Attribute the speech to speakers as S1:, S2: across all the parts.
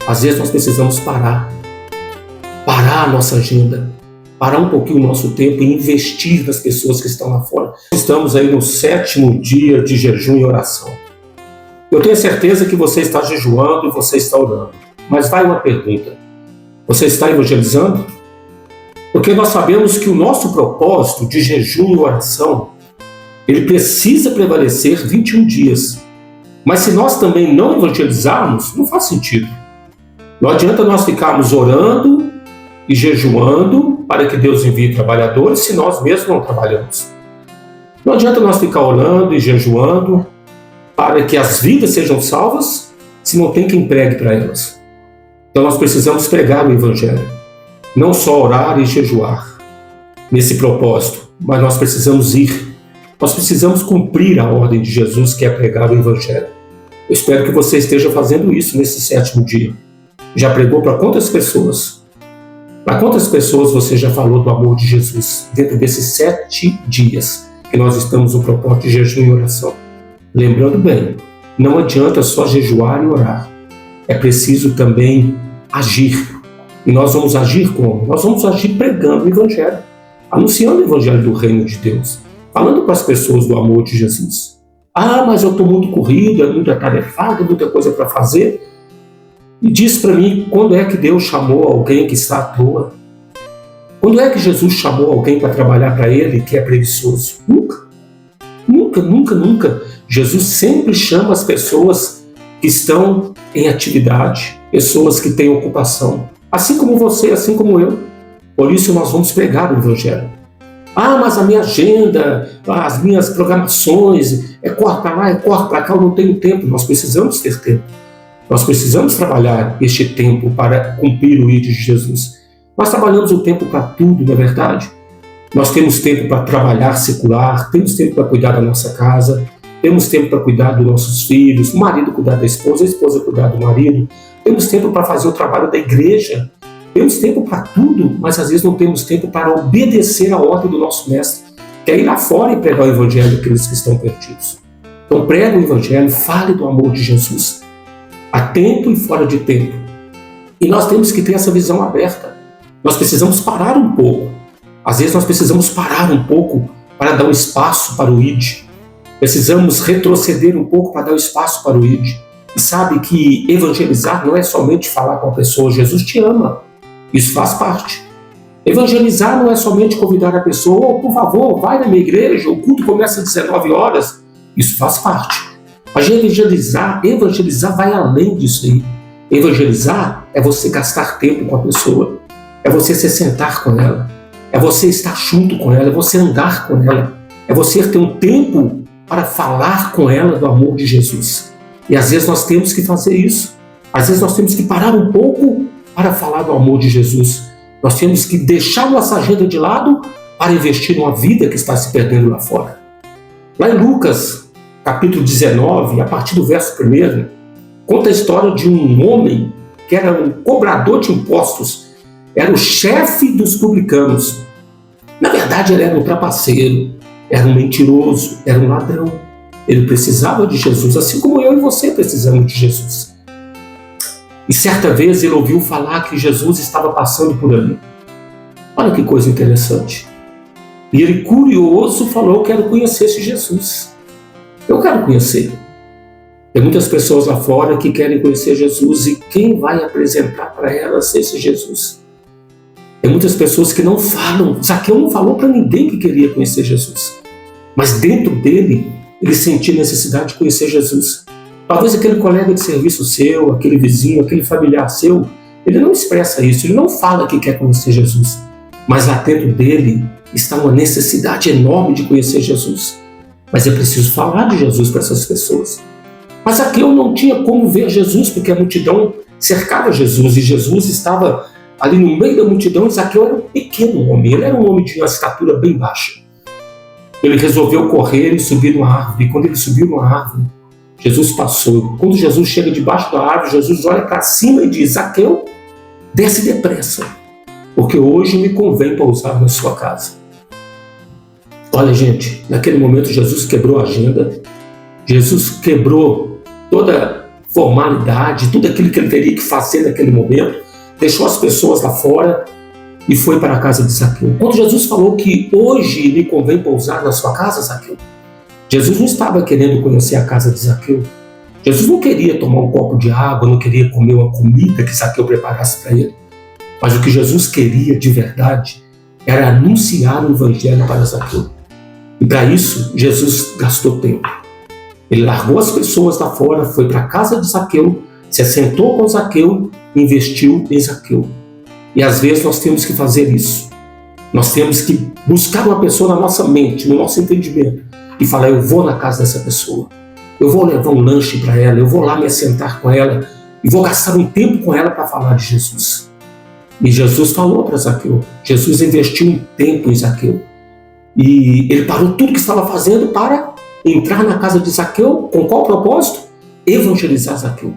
S1: Às vezes nós precisamos parar a nossa agenda, parar um pouquinho o nosso tempo e investir nas pessoas que estão lá fora. Estamos aí no 7º dia de jejum e oração. Eu tenho certeza que você está jejuando e você está orando. Mas vai uma pergunta: você está evangelizando? Porque nós sabemos que o nosso propósito de jejum e oração, ele precisa prevalecer 21 dias. Mas se nós também não evangelizarmos, não faz sentido. Não adianta nós ficarmos orando e jejuando para que Deus envie trabalhadores se nós mesmos não trabalhamos. Não adianta nós ficar orando e jejuando para que as vidas sejam salvas se não tem quem pregue para elas. Então nós precisamos pregar o Evangelho. Não só orar e jejuar nesse propósito, mas nós precisamos ir. Nós precisamos cumprir a ordem de Jesus, que é pregar o Evangelho. Eu espero que você esteja fazendo isso nesse 7º dia. Já pregou para quantas pessoas? Para quantas pessoas você já falou do amor de Jesus dentro desses 7 dias que nós estamos no propósito de jejum e oração? Lembrando bem, não adianta só jejuar e orar. É preciso também agir. E nós vamos agir como? Nós vamos agir pregando o Evangelho, anunciando o Evangelho do Reino de Deus, falando para as pessoas do amor de Jesus. Ah, mas eu estou muito corrido, é muito atarefado, é muita coisa para fazer. E diz para mim, quando é que Deus chamou alguém que está à toa? Quando é que Jesus chamou alguém para trabalhar para Ele que é preguiçoso? Nunca. Nunca, nunca, nunca. Jesus sempre chama as pessoas que estão em atividade, pessoas que têm ocupação. Assim como você, assim como eu. Por isso nós vamos pregar o Evangelho. Ah, mas a minha agenda, as minhas programações, corre para lá, corre para cá, eu não tenho tempo. Nós precisamos ter tempo. Nós precisamos trabalhar este tempo para cumprir o ídolo de Jesus. Nós trabalhamos o tempo para tudo, não é verdade? Nós temos tempo para trabalhar secular, temos tempo para cuidar da nossa casa, temos tempo para cuidar dos nossos filhos, o marido cuidar da esposa, a esposa cuidar do marido, temos tempo para fazer o trabalho da igreja, temos tempo para tudo, mas às vezes não temos tempo para obedecer a ordem do nosso mestre, que é ir lá fora e pregar o Evangelho àqueles que estão perdidos. Então prega o Evangelho, fale do amor de Jesus, a tempo e fora de tempo. E nós temos que ter essa visão aberta. Nós precisamos parar um pouco. Às vezes nós precisamos parar um pouco para dar um espaço para o ID. Precisamos retroceder um pouco para dar um espaço para o ID. E sabe que evangelizar não é somente falar com a pessoa, Jesus te ama. Isso faz parte. Evangelizar não é somente convidar a pessoa, por favor, vai na minha igreja, o culto começa às 19 horas. Isso faz parte. Mas evangelizar vai além disso aí. Evangelizar é você gastar tempo com a pessoa, é você se sentar com ela, é você estar junto com ela, é você andar com ela, é você ter um tempo para falar com ela do amor de Jesus. E às vezes nós temos que fazer isso. Às vezes nós temos que parar um pouco para falar do amor de Jesus. Nós temos que deixar nossa agenda de lado para investir numa vida que está se perdendo lá fora. Lá em Lucas, capítulo 19, a partir do verso 1, conta a história de um homem que era um cobrador de impostos, era o chefe dos publicanos. Na verdade, ele era um trapaceiro, era um mentiroso, era um ladrão. Ele precisava de Jesus, assim como eu e você precisamos de Jesus. E certa vez ele ouviu falar que Jesus estava passando por ali. Olha que coisa interessante. E ele, curioso, falou: quero conhecer esse Jesus. Eu quero conhecer. Tem muitas pessoas lá fora que querem conhecer Jesus, e quem vai apresentar para elas esse Jesus? Tem muitas pessoas que não falam. Zaqueu não falou para ninguém que queria conhecer Jesus. Mas dentro dele, ele sentia necessidade de conhecer Jesus. Talvez aquele colega de serviço seu, aquele vizinho, aquele familiar seu, ele não expressa isso, ele não fala que quer conhecer Jesus. Mas lá dentro dele está uma necessidade enorme de conhecer Jesus. Mas é preciso falar de Jesus para essas pessoas. Mas Zaqueu não tinha como ver Jesus, porque a multidão cercava Jesus, e Jesus estava ali no meio da multidão. E Zaqueu era um pequeno homem, ele era um homem de uma estatura bem baixa. Ele resolveu correr e subir numa árvore, e quando ele subiu numa árvore, Jesus passou. Quando Jesus chega debaixo da árvore, Jesus olha para cima e diz: Zaqueu, desce depressa, porque hoje me convém pousar na sua casa. Olha, gente, naquele momento Jesus quebrou a agenda, Jesus quebrou toda formalidade, tudo aquilo que ele teria que fazer naquele momento, deixou as pessoas lá fora e foi para a casa de Zaqueu. Quando Jesus falou que hoje lhe convém pousar na sua casa, Zaqueu, Jesus não estava querendo conhecer a casa de Zaqueu. Jesus não queria tomar um copo de água, não queria comer uma comida que Zaqueu preparasse para ele. Mas o que Jesus queria de verdade era anunciar o evangelho para Zaqueu. E para isso, Jesus gastou tempo. Ele largou as pessoas lá fora, foi para a casa de Zaqueu, se assentou com Zaqueu, investiu em Zaqueu. E às vezes nós temos que fazer isso. Nós temos que buscar uma pessoa na nossa mente, no nosso entendimento, e falar: eu vou na casa dessa pessoa, eu vou levar um lanche para ela, eu vou lá me assentar com ela e vou gastar um tempo com ela para falar de Jesus. E Jesus falou para Zaqueu, Jesus investiu um tempo em Zaqueu. E ele parou tudo que estava fazendo para entrar na casa de Zaqueu. Com qual propósito? Evangelizar Zaqueu.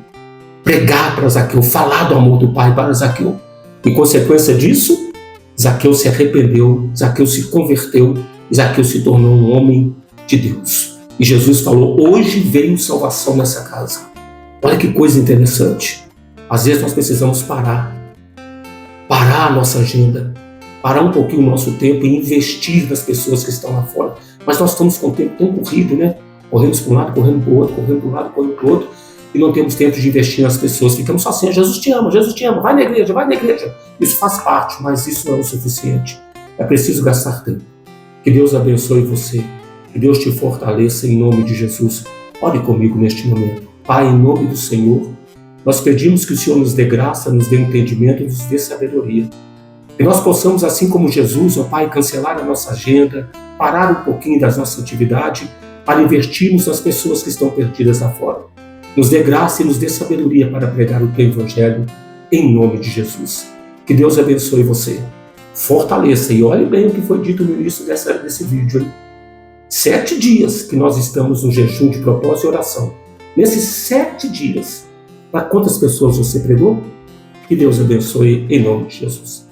S1: Pregar para Zaqueu, falar do amor do Pai para Zaqueu. Em consequência disso, Zaqueu se arrependeu, Zaqueu se converteu, Zaqueu se tornou um homem de Deus. E Jesus falou: hoje veio salvação nessa casa. Olha que coisa interessante. Às vezes nós precisamos parar a nossa agenda, parar um pouquinho o nosso tempo e investir nas pessoas que estão lá fora. Mas nós estamos com o tempo tão corrido, né? Corremos para um lado, correndo para o outro, correndo para um lado, correndo para o outro, e não temos tempo de investir nas pessoas. Ficamos só assim: Jesus te ama, vai na igreja, vai na igreja. Isso faz parte, mas isso não é o suficiente. É preciso gastar tempo. Que Deus abençoe você, que Deus te fortaleça em nome de Jesus. Ore comigo neste momento. Pai, em nome do Senhor, nós pedimos que o Senhor nos dê graça, nos dê entendimento, nos dê sabedoria. Que nós possamos, assim como Jesus, ó Pai, cancelar a nossa agenda, parar um pouquinho das nossas atividades para investirmos nas pessoas que estão perdidas lá fora. Nos dê graça e nos dê sabedoria para pregar o teu evangelho em nome de Jesus. Que Deus abençoe você. Fortaleça e olhe bem o que foi dito no início desse vídeo. 7 dias que nós estamos no jejum de propósito e oração. Nesses 7 dias, para quantas pessoas você pregou? Que Deus abençoe em nome de Jesus.